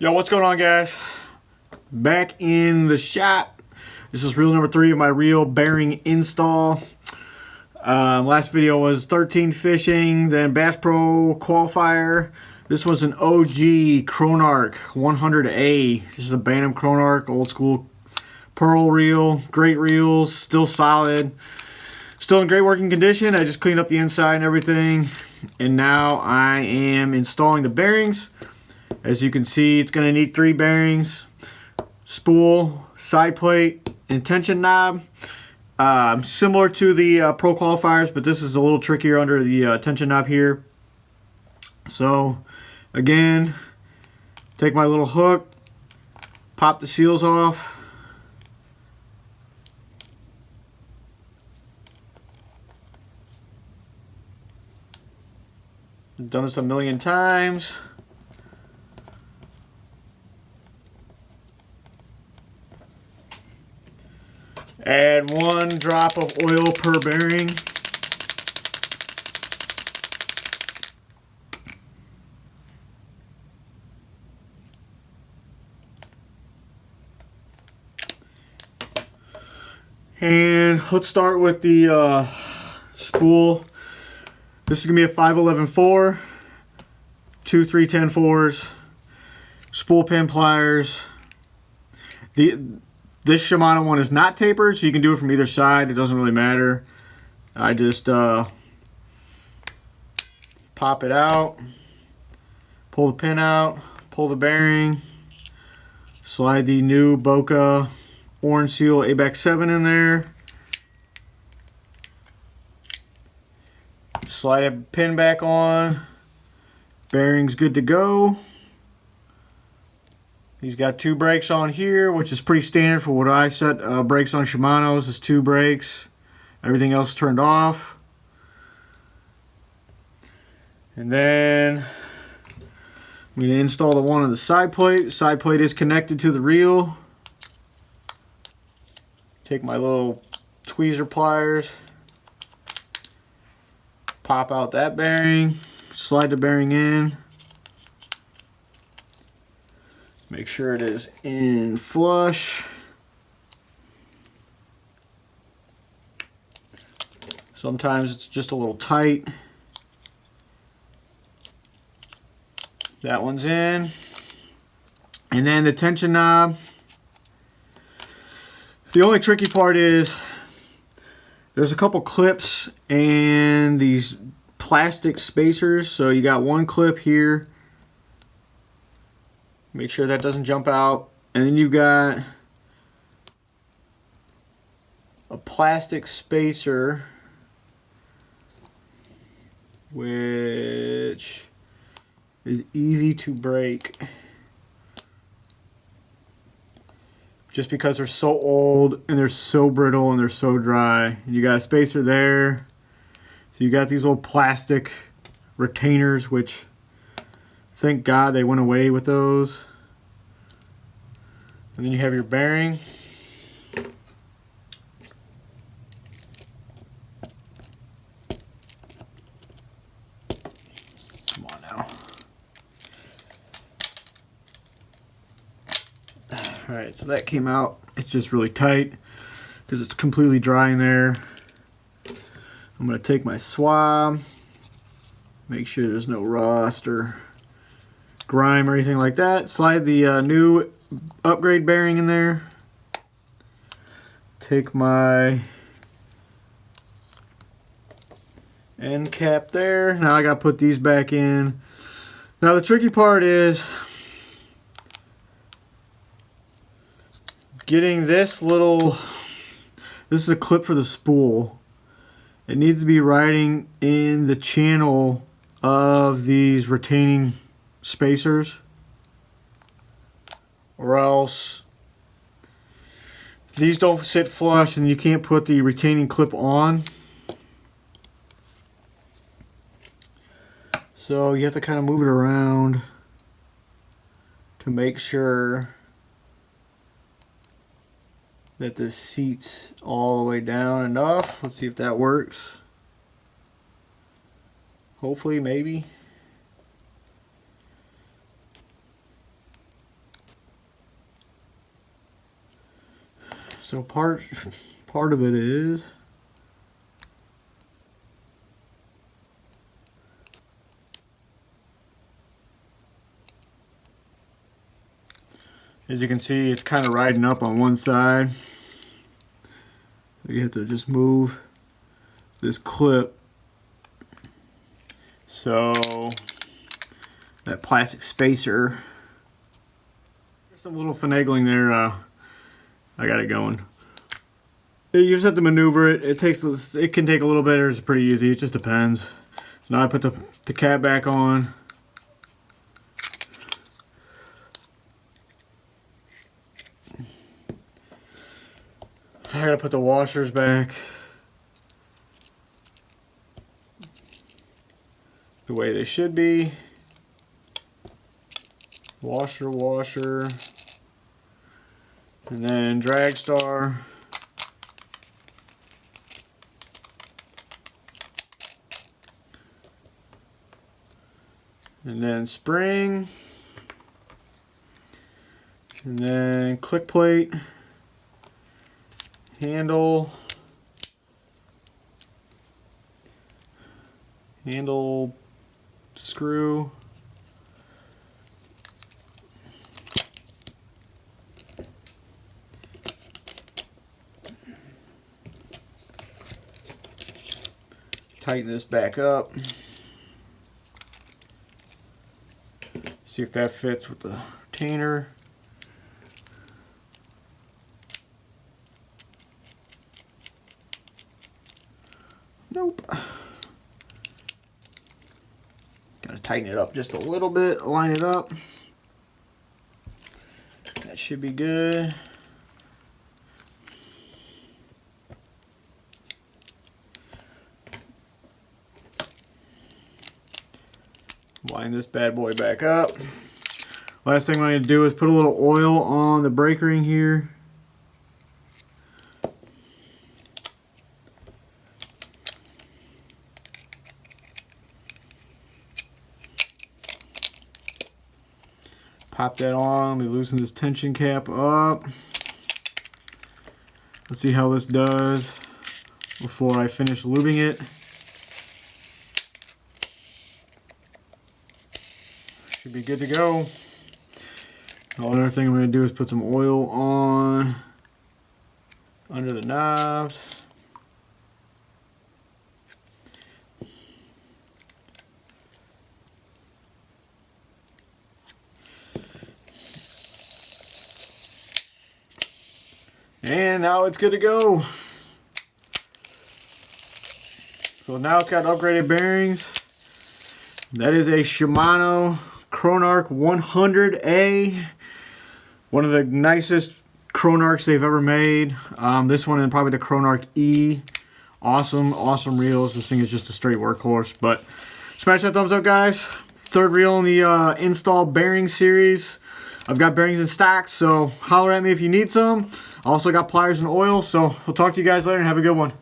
Yo, what's going on, guys? Back in the shop. This is reel number 3 of my reel bearing install. Last video was 13 fishing, then Bass Pro qualifier. This was an OG Chronarch 100A. This is a Bantam Chronarch, old school pearl reel. Great reels, still solid. Still in great working condition. I just cleaned up the inside and everything. And now I am installing the bearings. As you can see, it's going to need 3 bearings, spool, side plate, and tension knob. Similar to the Pro qualifiers, but this is a little trickier under the tension knob here. So, again, take my little hook, pop the seals off. I've done this a million times. Add 1 drop of oil per bearing. And let's start with the spool. This is going to be a 511-4, 2 310-4s, spool pin pliers. This Shimano one is not tapered, so you can do it from either side. It doesn't really matter. I just pop it out, pull the pin out, pull the bearing, slide the new Boca orange seal ABAC 7 in there, slide a pin back on, bearing's good to go. He's got 2 brakes on here, which is pretty standard for what I set brakes on Shimano's. Is 2 brakes. Everything else turned off. And then I'm going to install the one on the side plate. The side plate is connected to the reel. Take my little tweezer pliers, pop out that bearing, slide the bearing in. Make sure it is in flush. Sometimes it's just a little tight. That one's in. And then the tension knob. The only tricky part is there's a couple clips and these plastic spacers. So you got 1 clip here. Make sure that doesn't jump out. And then you've got a plastic spacer, which is easy to break. Just because they're so old and they're so brittle and they're so dry. You got a spacer there. So you got these little plastic retainers, which thank God they went away with those. And then you have your bearing. Come on now. Alright, so that came out. It's just really tight because it's completely dry in there. I'm going to take my swab, make sure there's no rust or grime or anything like that. Slide the new upgrade bearing in there. Take my end cap there. Now I got to put these back in. Now the tricky part is getting this little, this is a clip for the spool. It needs to be riding in the channel of these retaining spacers, or else these don't sit flush and you can't put the retaining clip on. So you have to kind of move it around to make sure that the seat's all the way down enough. Let's see if that works. Hopefully, maybe. So part of it is as you can see, it's kind of riding up on one side. So you have to just move this clip so that plastic spacer. There's some little finagling there. I got it going. You just have to maneuver it. It can take a little bit, or it's pretty easy. It just depends. So now I put the cap back on. I gotta put the washers back the way they should be. Washer, and then drag star. And then spring. And then click plate. Handle screw, tighten this back up, see if that fits with the retainer. Nope. Gotta tighten it up just a little bit, line it up. That should be good. Line this bad boy back up. Last thing I'm going to do is put a little oil on the brake ring here. Pop that on. Let me loosen this tension cap up. Let's see how this does before I finish lubing it. Should be good to go. Another thing I'm going to do is put some oil on under the knobs. And now it's good to go. So now it's got upgraded bearings. That is a Shimano Chronarch 100A. One of the nicest Chronarchs they've ever made. This one and probably the Chronarch E. Awesome reels. This thing is just a straight workhorse. But smash that thumbs up, guys. Third reel in the install bearing series. I've got bearings in stock, so holler at me if you need some. I also got pliers and oil, so we'll talk to you guys later and have a good one.